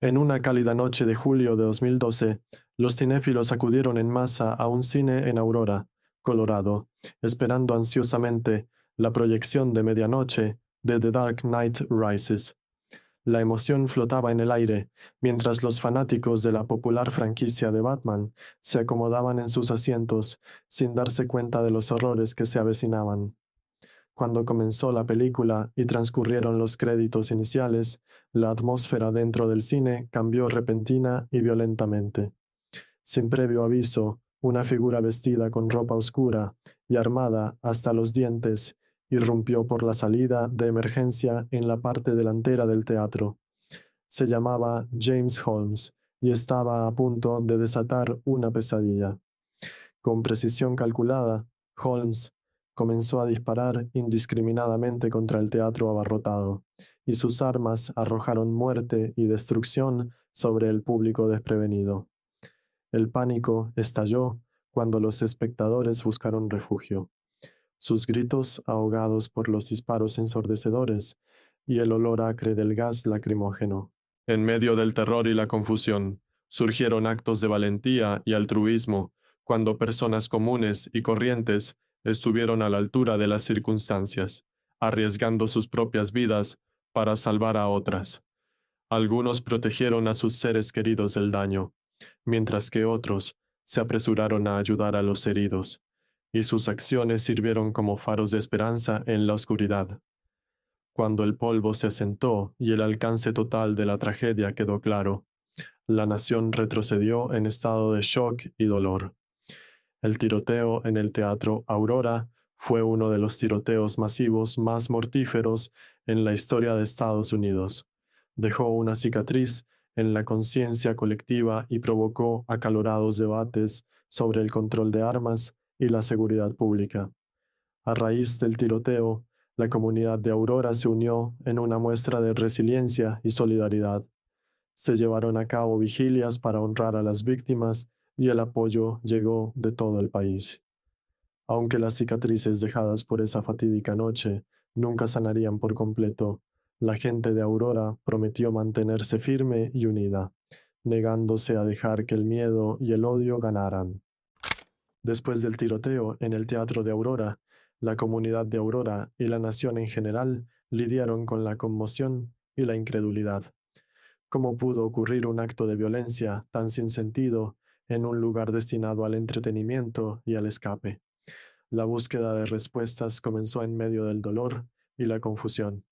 En una cálida noche de julio de 2012, los cinéfilos acudieron en masa a un cine en Aurora, Colorado, esperando ansiosamente la proyección de medianoche de The Dark Knight Rises. La emoción flotaba en el aire, mientras los fanáticos de la popular franquicia de Batman se acomodaban en sus asientos sin darse cuenta de los horrores que se avecinaban. Cuando comenzó la película y transcurrieron los créditos iniciales, la atmósfera dentro del cine cambió repentina y violentamente. Sin previo aviso, una figura vestida con ropa oscura y armada hasta los dientes irrumpió por la salida de emergencia en la parte delantera del teatro. Se llamaba James Holmes y estaba a punto de desatar una pesadilla. Con precisión calculada, Holmes comenzó a disparar indiscriminadamente contra el teatro abarrotado, y sus armas arrojaron muerte y destrucción sobre el público desprevenido. El pánico estalló cuando los espectadores buscaron refugio, sus gritos ahogados por los disparos ensordecedores y el olor acre del gas lacrimógeno. En medio del terror y la confusión, surgieron actos de valentía y altruismo cuando personas comunes y corrientes estuvieron a la altura de las circunstancias, arriesgando sus propias vidas para salvar a otras. Algunos protegieron a sus seres queridos del daño, mientras que otros se apresuraron a ayudar a los heridos, y sus acciones sirvieron como faros de esperanza en la oscuridad. Cuando el polvo se asentó y el alcance total de la tragedia quedó claro, la nación retrocedió en estado de shock y dolor. El tiroteo en el Teatro Aurora fue uno de los tiroteos masivos más mortíferos en la historia de Estados Unidos. Dejó una cicatriz en la conciencia colectiva y provocó acalorados debates sobre el control de armas y la seguridad pública. A raíz del tiroteo, la comunidad de Aurora se unió en una muestra de resiliencia y solidaridad. Se llevaron a cabo vigilias para honrar a las víctimas y el apoyo llegó de todo el país. Aunque las cicatrices dejadas por esa fatídica noche nunca sanarían por completo, la gente de Aurora prometió mantenerse firme y unida, negándose a dejar que el miedo y el odio ganaran. Después del tiroteo en el Teatro de Aurora, la comunidad de Aurora y la nación en general lidiaron con la conmoción y la incredulidad. ¿Cómo pudo ocurrir un acto de violencia tan sin sentido en un lugar destinado al entretenimiento y al escape? La búsqueda de respuestas comenzó en medio del dolor y la confusión.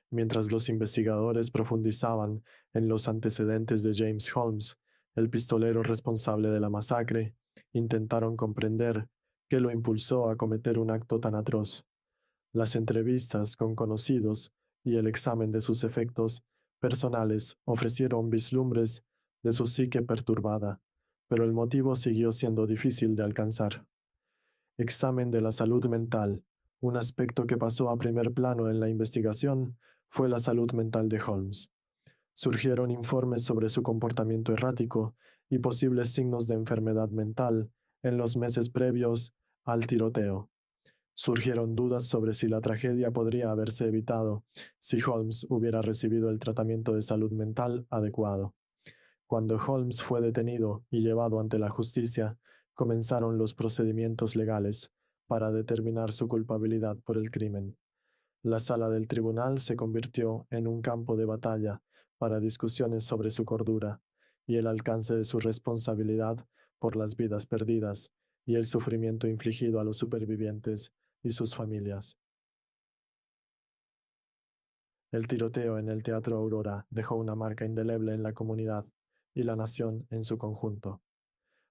Mientras los investigadores profundizaban en los antecedentes de James Holmes, el pistolero responsable de la masacre, intentaron comprender qué lo impulsó a cometer un acto tan atroz. Las entrevistas con conocidos y el examen de sus efectos personales ofrecieron vislumbres de su psique perturbada, pero el motivo siguió siendo difícil de alcanzar. Examen de la salud mental. Un aspecto que pasó a primer plano en la investigación fue la salud mental de Holmes. Surgieron informes sobre su comportamiento errático y posibles signos de enfermedad mental en los meses previos al tiroteo. Surgieron dudas sobre si la tragedia podría haberse evitado si Holmes hubiera recibido el tratamiento de salud mental adecuado. Cuando Holmes fue detenido y llevado ante la justicia, comenzaron los procedimientos legales para determinar su culpabilidad por el crimen. La sala del tribunal se convirtió en un campo de batalla para discusiones sobre su cordura y el alcance de su responsabilidad por las vidas perdidas y el sufrimiento infligido a los supervivientes y sus familias. El tiroteo en el Teatro Aurora dejó una marca indeleble en la comunidad y la nación en su conjunto.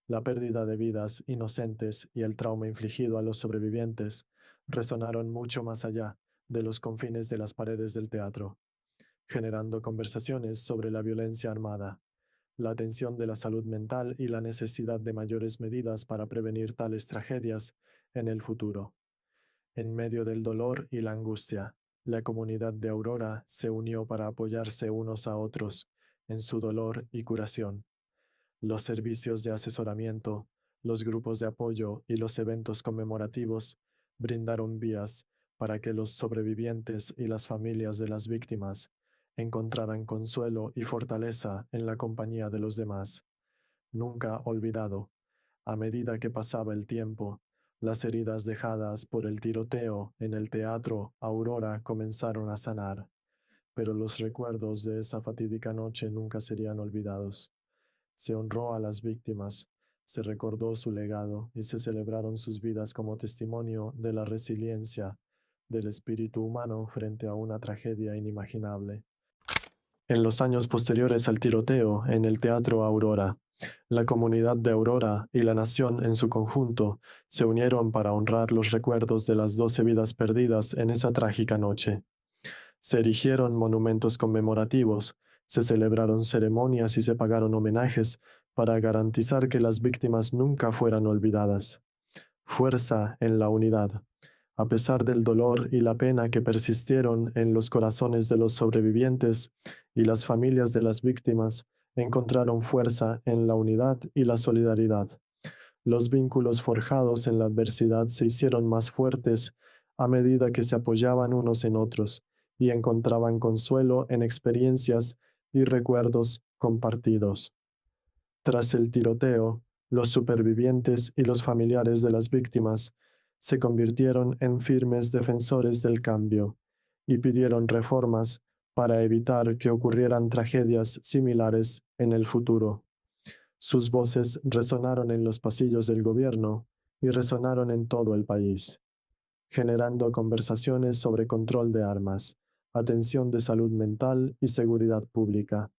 La pérdida de vidas inocentes y el trauma infligido a los sobrevivientes resonaron mucho más allá de los confines de las paredes del teatro, generando conversaciones sobre la violencia armada, la atención de la salud mental y la necesidad de mayores medidas para prevenir tales tragedias en el futuro. En medio del dolor y la angustia, la comunidad de Aurora se unió para apoyarse unos a otros en su dolor y curación. Los servicios de asesoramiento, los grupos de apoyo y los eventos conmemorativos brindaron vías para que los sobrevivientes y las familias de las víctimas encontraran consuelo y fortaleza en la compañía de los demás. Nunca olvidado, a medida que pasaba el tiempo, las heridas dejadas por el tiroteo en el teatro Aurora comenzaron a sanar, pero los recuerdos de esa fatídica noche nunca serían olvidados. Se honró a las víctimas, se recordó su legado y se celebraron sus vidas como testimonio de la resiliencia del espíritu humano frente a una tragedia inimaginable. En los años posteriores al tiroteo en el Teatro Aurora, la comunidad de Aurora y la nación en su conjunto se unieron para honrar los recuerdos de las 12 vidas perdidas en esa trágica noche. Se erigieron monumentos conmemorativos, se celebraron ceremonias y se pagaron homenajes para garantizar que las víctimas nunca fueran olvidadas. Fuerza en la unidad. A pesar del dolor y la pena que persistieron en los corazones de los sobrevivientes y las familias de las víctimas, encontraron fuerza en la unidad y la solidaridad. Los vínculos forjados en la adversidad se hicieron más fuertes a medida que se apoyaban unos en otros y encontraban consuelo en experiencias y recuerdos compartidos. Tras el tiroteo, los supervivientes y los familiares de las víctimas se convirtieron en firmes defensores del cambio y pidieron reformas para evitar que ocurrieran tragedias similares en el futuro. Sus voces resonaron en los pasillos del gobierno y resonaron en todo el país, generando conversaciones sobre control de armas, atención de salud mental y seguridad pública.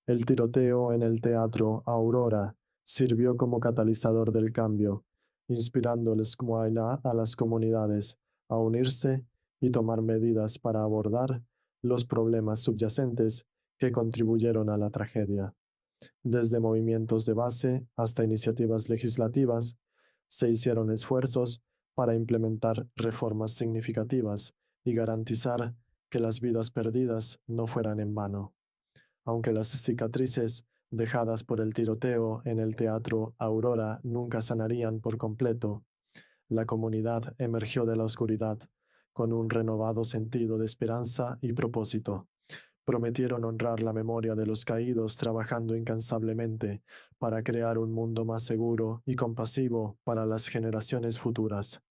El tiroteo en el teatro Aurora sirvió como catalizador del cambio, inspirando a las comunidades a unirse y tomar medidas para abordar los problemas subyacentes que contribuyeron a la tragedia. Desde movimientos de base hasta iniciativas legislativas, se hicieron esfuerzos para implementar reformas significativas y garantizar que las vidas perdidas no fueran en vano. Aunque las cicatrices dejadas por el tiroteo en el teatro Aurora nunca sanarían por completo, la comunidad emergió de la oscuridad con un renovado sentido de esperanza y propósito. Prometieron honrar la memoria de los caídos trabajando incansablemente para crear un mundo más seguro y compasivo para las generaciones futuras.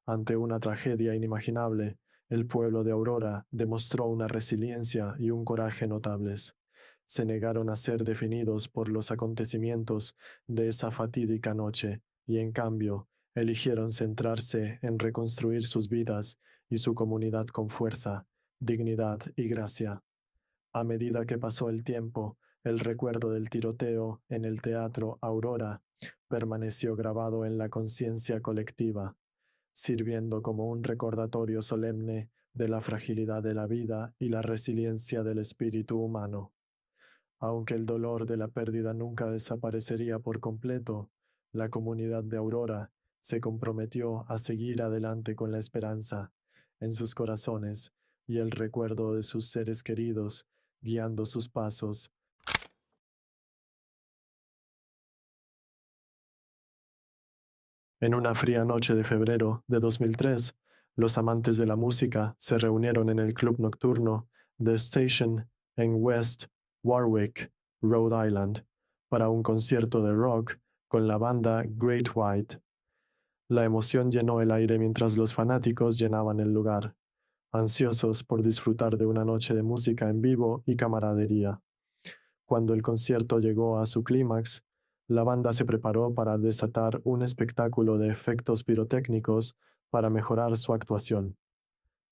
Ante una tragedia inimaginable, el pueblo de Aurora demostró una resiliencia y un coraje notables. Se negaron a ser definidos por los acontecimientos de esa fatídica noche y, en cambio, eligieron centrarse en reconstruir sus vidas y su comunidad con fuerza, dignidad y gracia. A medida que pasó el tiempo, el recuerdo del tiroteo en el teatro Aurora permaneció grabado en la conciencia colectiva, sirviendo como un recordatorio solemne de la fragilidad de la vida y la resiliencia del espíritu humano. Aunque el dolor de la pérdida nunca desaparecería por completo, la comunidad de Aurora se comprometió a seguir adelante con la esperanza en sus corazones y el recuerdo de sus seres queridos, guiando sus pasos. En una fría noche de febrero de 2003, los amantes de la música se reunieron en el club nocturno The Station en West Warwick, Rhode Island, para un concierto de rock con la banda Great White. La emoción llenó el aire mientras los fanáticos llenaban el lugar, ansiosos por disfrutar de una noche de música en vivo y camaradería. Cuando el concierto llegó a su clímax, la banda se preparó para desatar un espectáculo de efectos pirotécnicos para mejorar su actuación.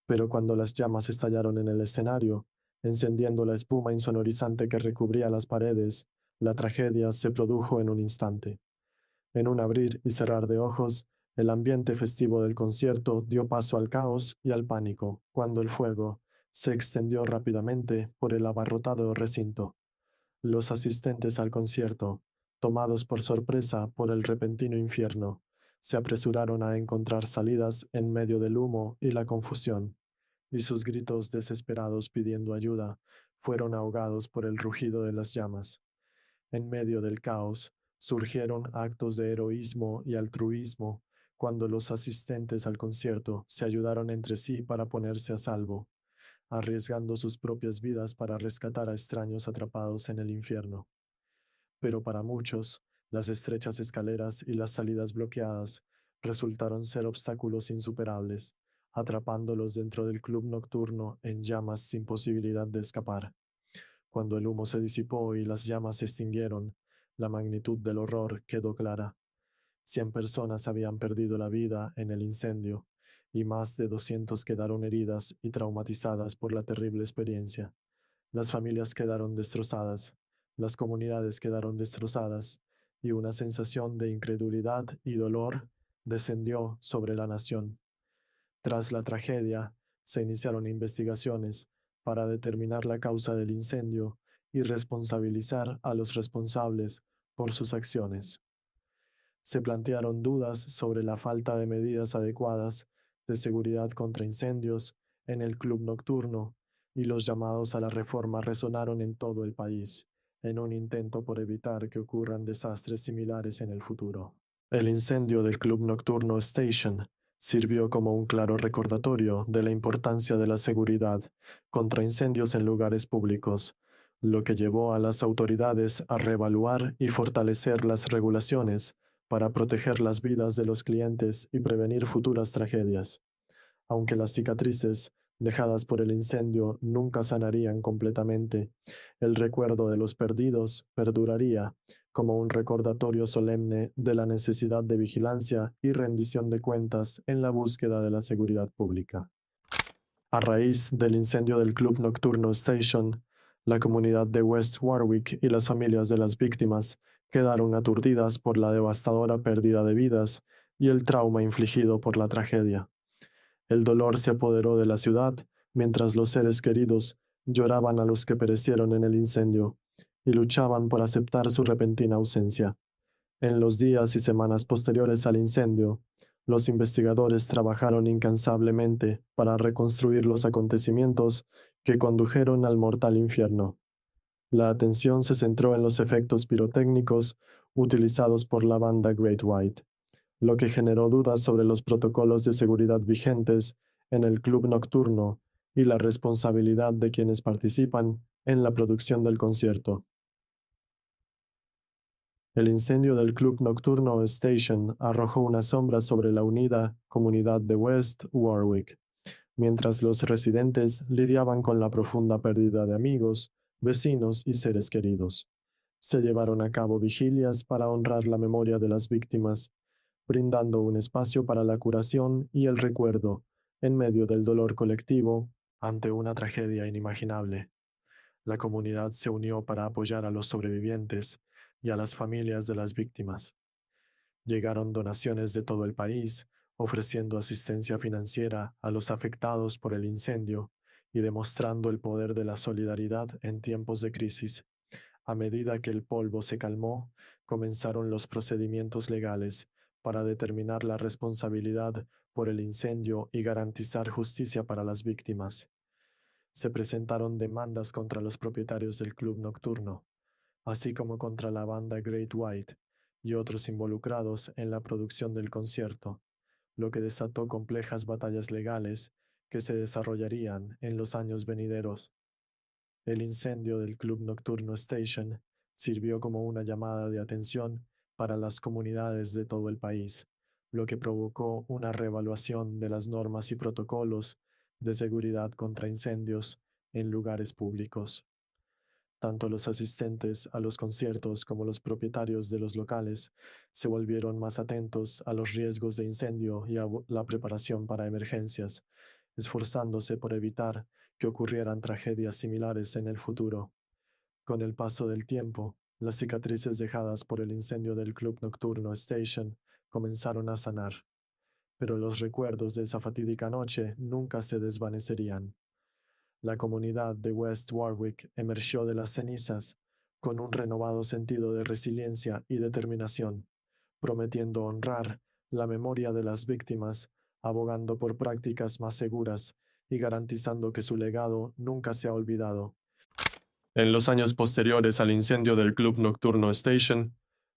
Pero cuando las llamas estallaron en el escenario, encendiendo la espuma insonorizante que recubría las paredes, la tragedia se produjo en un instante. En un abrir y cerrar de ojos, el ambiente festivo del concierto dio paso al caos y al pánico, cuando el fuego se extendió rápidamente por el abarrotado recinto. Los asistentes al concierto, tomados por sorpresa por el repentino infierno, se apresuraron a encontrar salidas en medio del humo y la confusión, y sus gritos desesperados pidiendo ayuda fueron ahogados por el rugido de las llamas. En medio del caos, surgieron actos de heroísmo y altruismo cuando los asistentes al concierto se ayudaron entre sí para ponerse a salvo. arriesgando sus propias vidas para rescatar a extraños atrapados en el infierno. Pero para muchos, las estrechas escaleras y las salidas bloqueadas resultaron ser obstáculos insuperables, atrapándolos dentro del club nocturno en llamas sin posibilidad de escapar. Cuando el humo se disipó y las llamas se extinguieron, la magnitud del horror quedó clara. 100 personas habían perdido la vida en el incendio y más de 200 quedaron heridas y traumatizadas por la terrible experiencia. Las familias quedaron destrozadas, las comunidades quedaron destrozadas y una sensación de incredulidad y dolor descendió sobre la nación. Tras la tragedia, se iniciaron investigaciones para determinar la causa del incendio y responsabilizar a los responsables por sus acciones. Se plantearon dudas sobre la falta de medidas adecuadas de seguridad contra incendios en el club nocturno y los llamados a la reforma resonaron en todo el país, en un intento por evitar que ocurran desastres similares en el futuro. El incendio del club nocturno Station sirvió como un claro recordatorio de la importancia de la seguridad contra incendios en lugares públicos, lo que llevó a las autoridades a reevaluar y fortalecer las regulaciones para proteger las vidas de los clientes y prevenir futuras tragedias. Aunque las cicatrices dejadas por el incendio nunca sanarían completamente, el recuerdo de los perdidos perduraría como un recordatorio solemne de la necesidad de vigilancia y rendición de cuentas en la búsqueda de la seguridad pública. A raíz del incendio del club nocturno Station, la comunidad de West Warwick y las familias de las víctimas quedaron aturdidas por la devastadora pérdida de vidas y el trauma infligido por la tragedia. El dolor se apoderó de la ciudad mientras los seres queridos lloraban a los que perecieron en el incendio y luchaban por aceptar su repentina ausencia. En los días y semanas posteriores al incendio, los investigadores trabajaron incansablemente para reconstruir los acontecimientos que condujeron al mortal infierno. La atención se centró en los efectos pirotécnicos utilizados por la banda Great White, lo que generó dudas sobre los protocolos de seguridad vigentes en el club nocturno y la responsabilidad de quienes participan en la producción del concierto. El incendio del club nocturno Station arrojó una sombra sobre la unida comunidad de West Warwick, mientras los residentes lidiaban con la profunda pérdida de amigos, vecinos y seres queridos. Se llevaron a cabo vigilias para honrar la memoria de las víctimas, brindando un espacio para la curación y el recuerdo, en medio del dolor colectivo, ante una tragedia inimaginable. La comunidad se unió para apoyar a los sobrevivientes y a las familias de las víctimas. Llegaron donaciones de todo el país, ofreciendo asistencia financiera a los afectados por el incendio y demostrando el poder de la solidaridad en tiempos de crisis. A medida que el polvo se calmó, comenzaron los procedimientos legales para determinar la responsabilidad por el incendio y garantizar justicia para las víctimas. Se presentaron demandas contra los propietarios del club nocturno, así como contra la banda Great White y otros involucrados en la producción del concierto, lo que desató complejas batallas legales que se desarrollarían en los años venideros. El incendio del club nocturno Station sirvió como una llamada de atención para las comunidades de todo el país, lo que provocó una reevaluación de las normas y protocolos de seguridad contra incendios en lugares públicos. Tanto los asistentes a los conciertos como los propietarios de los locales se volvieron más atentos a los riesgos de incendio y a la preparación para emergencias, esforzándose por evitar que ocurrieran tragedias similares en el futuro. Con el paso del tiempo, las cicatrices dejadas por el incendio del club nocturno Station comenzaron a sanar, pero los recuerdos de esa fatídica noche nunca se desvanecerían. La comunidad de West Warwick emergió de las cenizas con un renovado sentido de resiliencia y determinación, prometiendo honrar la memoria de las víctimas, abogando por prácticas más seguras y garantizando que su legado nunca sea olvidado. En los años posteriores al incendio del club nocturno Station,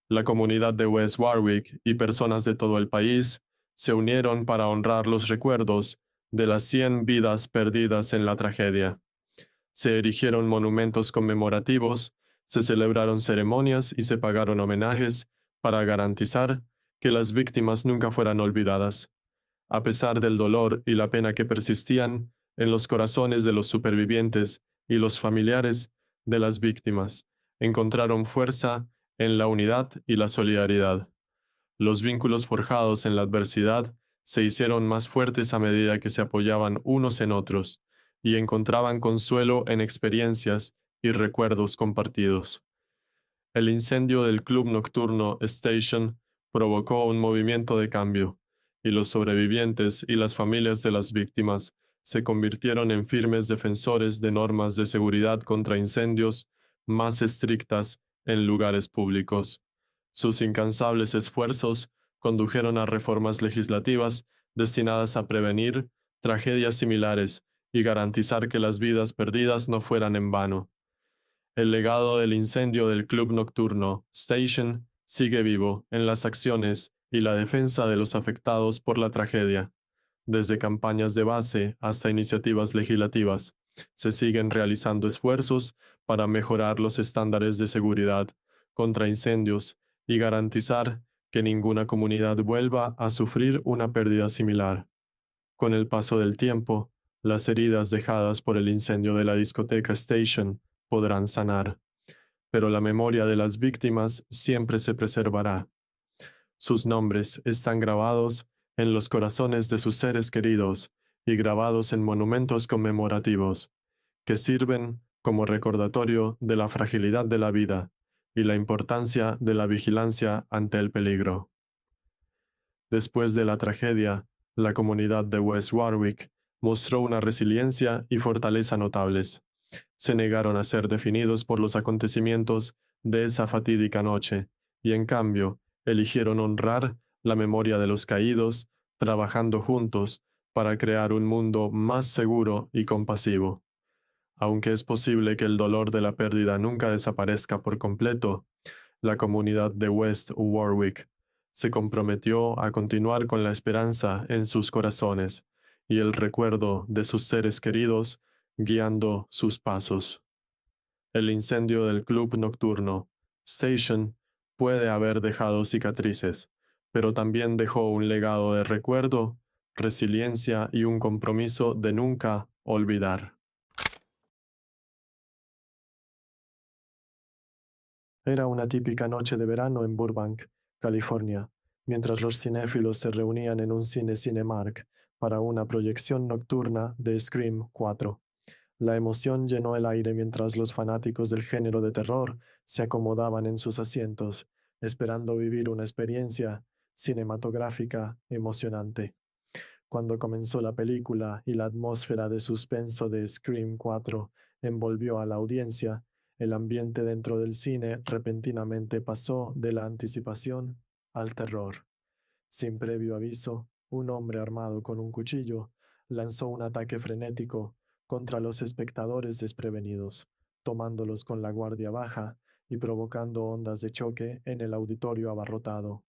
la comunidad de West Warwick y personas de todo el país se unieron para honrar los recuerdos de las 100 vidas perdidas en la tragedia. Se erigieron monumentos conmemorativos, se celebraron ceremonias y se pagaron homenajes para garantizar que las víctimas nunca fueran olvidadas. A pesar del dolor y la pena que persistían en los corazones de los supervivientes y los familiares de las víctimas, encontraron fuerza en la unidad y la solidaridad. Los vínculos forjados en la adversidad se hicieron más fuertes a medida que se apoyaban unos en otros y encontraban consuelo en experiencias y recuerdos compartidos. El incendio del club nocturno Station provocó un movimiento de cambio, y los sobrevivientes y las familias de las víctimas se convirtieron en firmes defensores de normas de seguridad contra incendios más estrictas en lugares públicos. Sus incansables esfuerzos condujeron a reformas legislativas destinadas a prevenir tragedias similares y garantizar que las vidas perdidas no fueran en vano. El legado del incendio del club nocturno Station sigue vivo en las acciones y la defensa de los afectados por la tragedia. Desde campañas de base hasta iniciativas legislativas, se siguen realizando esfuerzos para mejorar los estándares de seguridad contra incendios y garantizar que ninguna comunidad vuelva a sufrir una pérdida similar. Con el paso del tiempo, las heridas dejadas por el incendio de la discoteca Station podrán sanar, pero la memoria de las víctimas siempre se preservará. Sus nombres están grabados en los corazones de sus seres queridos y grabados en monumentos conmemorativos, que sirven como recordatorio de la fragilidad de la vida y la importancia de la vigilancia ante el peligro. Después de la tragedia, la comunidad de West Warwick mostró una resiliencia y fortaleza notables. Se negaron a ser definidos por los acontecimientos de esa fatídica noche, y en cambio eligieron honrar la memoria de los caídos, trabajando juntos para crear un mundo más seguro y compasivo. Aunque es posible que el dolor de la pérdida nunca desaparezca por completo, la comunidad de West Warwick se comprometió a continuar con la esperanza en sus corazones y el recuerdo de sus seres queridos guiando sus pasos. El incendio del club nocturno Station puede haber dejado cicatrices, pero también dejó un legado de recuerdo, resiliencia y un compromiso de nunca olvidar. Era una típica noche de verano en Burbank, California, mientras los cinéfilos se reunían en un cine Cinemark para una proyección nocturna de Scream 4. La emoción llenó el aire mientras los fanáticos del género de terror se acomodaban en sus asientos, esperando vivir una experiencia cinematográfica emocionante. Cuando comenzó la película y la atmósfera de suspenso de Scream 4 envolvió a la audiencia, el ambiente dentro del cine repentinamente pasó de la anticipación al terror. Sin previo aviso, un hombre armado con un cuchillo lanzó un ataque frenético contra los espectadores desprevenidos, tomándolos con la guardia baja y provocando ondas de choque en el auditorio abarrotado.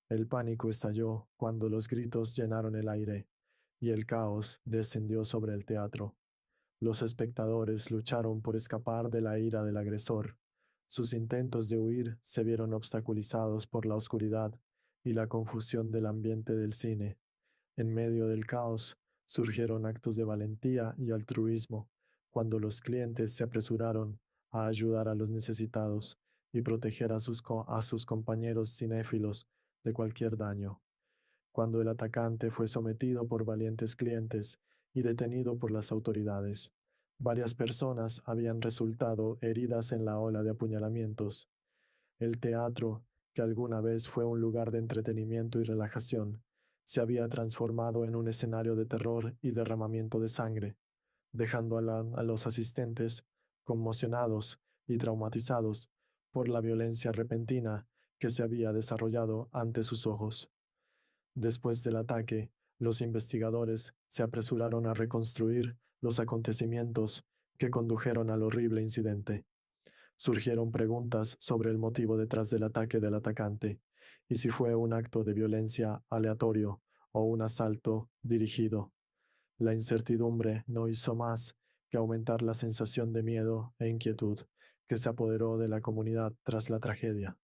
El pánico estalló cuando los gritos llenaron el aire y el caos descendió sobre el teatro. Los espectadores lucharon por escapar de la ira del agresor. Sus intentos de huir se vieron obstaculizados por la oscuridad y la confusión del ambiente del cine. En medio del caos surgieron actos de valentía y altruismo, cuando los clientes se apresuraron a ayudar a los necesitados y proteger a sus compañeros cinéfilos de cualquier daño. Cuando el atacante fue sometido por valientes clientes y detenido por las autoridades, varias personas habían resultado heridas en la ola de apuñalamientos. El teatro, que alguna vez fue un lugar de entretenimiento y relajación, se había transformado en un escenario de terror y derramamiento de sangre, dejando a los asistentes conmocionados y traumatizados por la violencia repentina que se había desarrollado ante sus ojos. Después del ataque, los investigadores se apresuraron a reconstruir los acontecimientos que condujeron al horrible incidente. Surgieron preguntas sobre el motivo detrás del ataque del atacante y si fue un acto de violencia aleatorio o un asalto dirigido. La incertidumbre no hizo más que aumentar la sensación de miedo e inquietud que se apoderó de la comunidad tras la tragedia.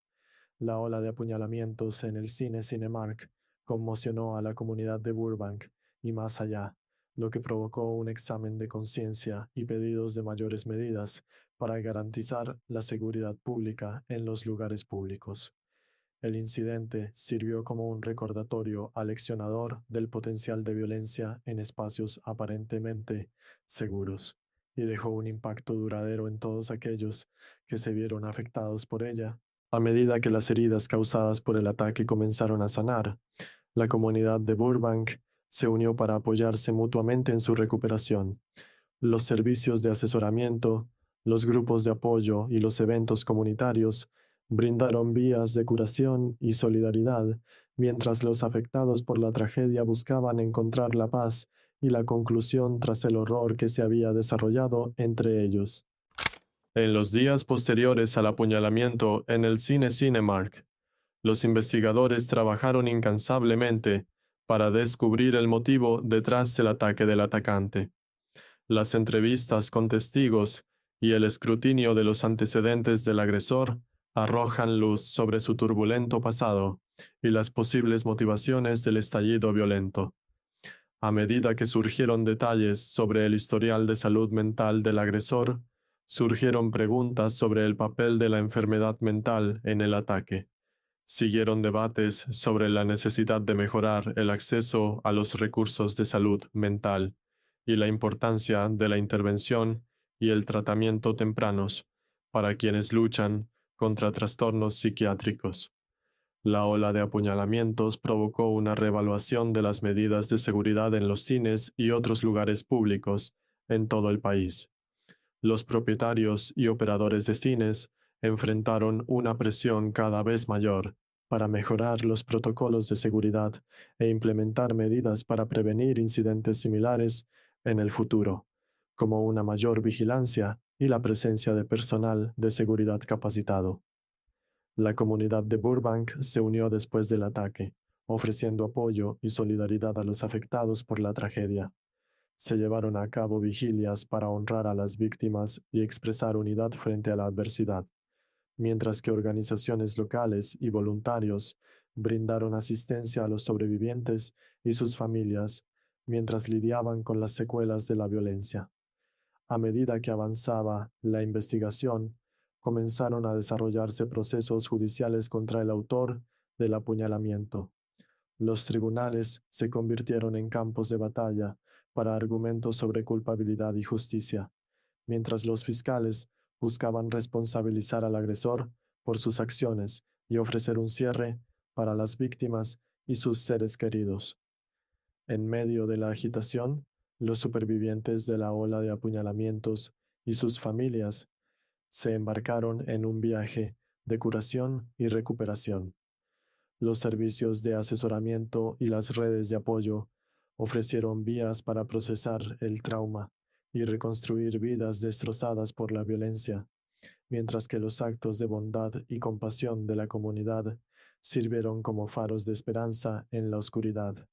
La ola de apuñalamientos en el cine Cinemark conmocionó a la comunidad de Burbank y más allá, lo que provocó un examen de conciencia y pedidos de mayores medidas para garantizar la seguridad pública en los lugares públicos. El incidente sirvió como un recordatorio aleccionador del potencial de violencia en espacios aparentemente seguros y dejó un impacto duradero en todos aquellos que se vieron afectados por ella. A medida que las heridas causadas por el ataque comenzaron a sanar, la comunidad de Burbank se unió para apoyarse mutuamente en su recuperación. Los servicios de asesoramiento, los grupos de apoyo y los eventos comunitarios brindaron vías de curación y solidaridad, mientras los afectados por la tragedia buscaban encontrar la paz y la conclusión tras el horror que se había desarrollado entre ellos. En los días posteriores al apuñalamiento en el cine Cinemark, los investigadores trabajaron incansablemente para descubrir el motivo detrás del ataque del atacante. Las entrevistas con testigos y el escrutinio de los antecedentes del agresor arrojan luz sobre su turbulento pasado y las posibles motivaciones del estallido violento. A medida que surgieron detalles sobre el historial de salud mental del agresor, surgieron preguntas sobre el papel de la enfermedad mental en el ataque. Siguieron debates sobre la necesidad de mejorar el acceso a los recursos de salud mental y la importancia de la intervención y el tratamiento tempranos para quienes luchan contra trastornos psiquiátricos. La ola de apuñalamientos provocó una reevaluación de las medidas de seguridad en los cines y otros lugares públicos en todo el país. Los propietarios y operadores de cines enfrentaron una presión cada vez mayor para mejorar los protocolos de seguridad e implementar medidas para prevenir incidentes similares en el futuro, como una mayor vigilancia y la presencia de personal de seguridad capacitado. La comunidad de Burbank se unió después del ataque, ofreciendo apoyo y solidaridad a los afectados por la tragedia. Se llevaron a cabo vigilias para honrar a las víctimas y expresar unidad frente a la adversidad, mientras que organizaciones locales y voluntarios brindaron asistencia a los sobrevivientes y sus familias mientras lidiaban con las secuelas de la violencia. A medida que avanzaba la investigación, comenzaron a desarrollarse procesos judiciales contra el autor del apuñalamiento. Los tribunales se convirtieron en campos de batalla para argumentos sobre culpabilidad y justicia, mientras los fiscales buscaban responsabilizar al agresor por sus acciones y ofrecer un cierre para las víctimas y sus seres queridos. En medio de la agitación, los supervivientes de la ola de apuñalamientos y sus familias se embarcaron en un viaje de curación y recuperación. Los servicios de asesoramiento y las redes de apoyo ofrecieron vías para procesar el trauma y reconstruir vidas destrozadas por la violencia, mientras que los actos de bondad y compasión de la comunidad sirvieron como faros de esperanza en la oscuridad.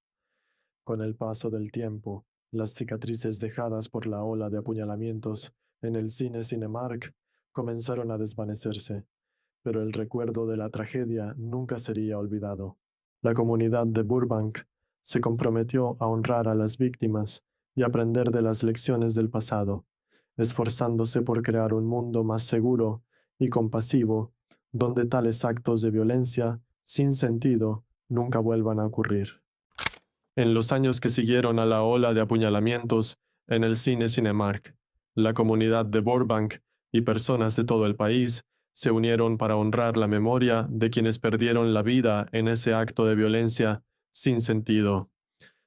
Con el paso del tiempo, las cicatrices dejadas por la ola de apuñalamientos en el cine Cinemark comenzaron a desvanecerse, pero el recuerdo de la tragedia nunca sería olvidado. La comunidad de Burbank se comprometió a honrar a las víctimas y aprender de las lecciones del pasado, esforzándose por crear un mundo más seguro y compasivo, donde tales actos de violencia sin sentido nunca vuelvan a ocurrir. En los años que siguieron a la ola de apuñalamientos en el cine Cinemark, la comunidad de Burbank y personas de todo el país se unieron para honrar la memoria de quienes perdieron la vida en ese acto de violencia sin sentido.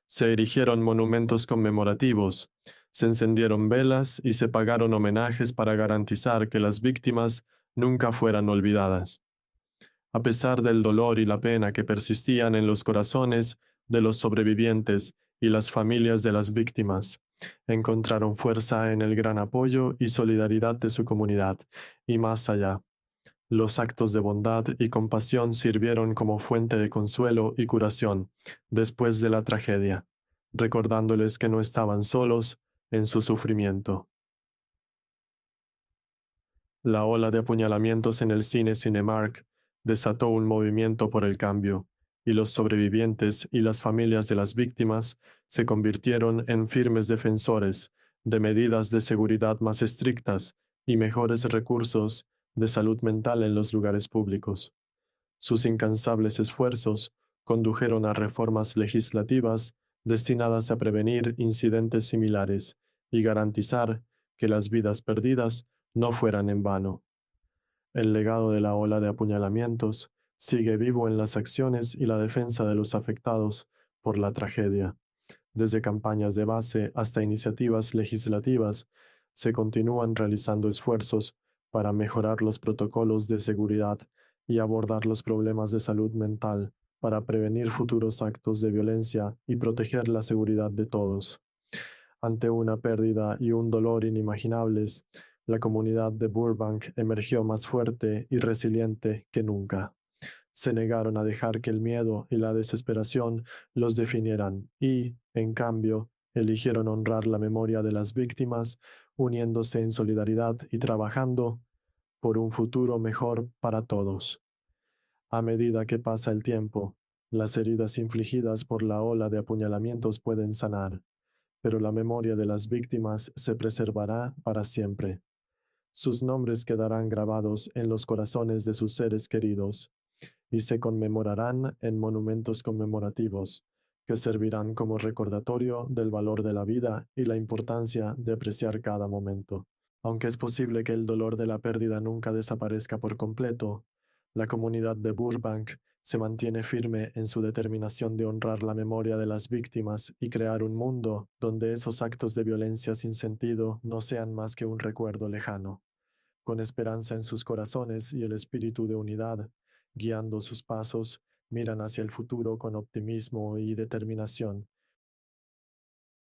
Se erigieron monumentos conmemorativos, se encendieron velas y se pagaron homenajes para garantizar que las víctimas nunca fueran olvidadas. A pesar del dolor y la pena que persistían en los corazones de los sobrevivientes y las familias de las víctimas, encontraron fuerza en el gran apoyo y solidaridad de su comunidad, y más allá. Los actos de bondad y compasión sirvieron como fuente de consuelo y curación después de la tragedia. recordándoles que no estaban solos en su sufrimiento. La ola de apuñalamientos en el cine Cinemark desató un movimiento por el cambio, y los sobrevivientes y las familias de las víctimas se convirtieron en firmes defensores de medidas de seguridad más estrictas y mejores recursos de salud mental en los lugares públicos. Sus incansables esfuerzos condujeron a reformas legislativas destinadas a prevenir incidentes similares y garantizar que las vidas perdidas no fueran en vano. El legado de la ola de apuñalamientos sigue vivo en las acciones y la defensa de los afectados por la tragedia. Desde campañas de base hasta iniciativas legislativas, se continúan realizando esfuerzos para mejorar los protocolos de seguridad y abordar los problemas de salud mental para prevenir futuros actos de violencia y proteger la seguridad de todos. Ante una pérdida y un dolor inimaginables, la comunidad de Burbank emergió más fuerte y resiliente que nunca. Se negaron a dejar que el miedo y la desesperación los definieran y, en cambio, eligieron honrar la memoria de las víctimas, uniéndose en solidaridad y trabajando por un futuro mejor para todos. A medida que pasa el tiempo, las heridas infligidas por la ola de apuñalamientos pueden sanar, pero la memoria de las víctimas se preservará para siempre. Sus nombres quedarán grabados en los corazones de sus seres queridos y se conmemorarán en monumentos conmemorativos que servirán como recordatorio del valor de la vida y la importancia de apreciar cada momento. Aunque es posible que el dolor de la pérdida nunca desaparezca por completo, la comunidad de Burbank se mantiene firme en su determinación de honrar la memoria de las víctimas y crear un mundo donde esos actos de violencia sin sentido no sean más que un recuerdo lejano. Con esperanza en sus corazones y el espíritu de unidad, guiando sus pasos, miran hacia el futuro con optimismo y determinación,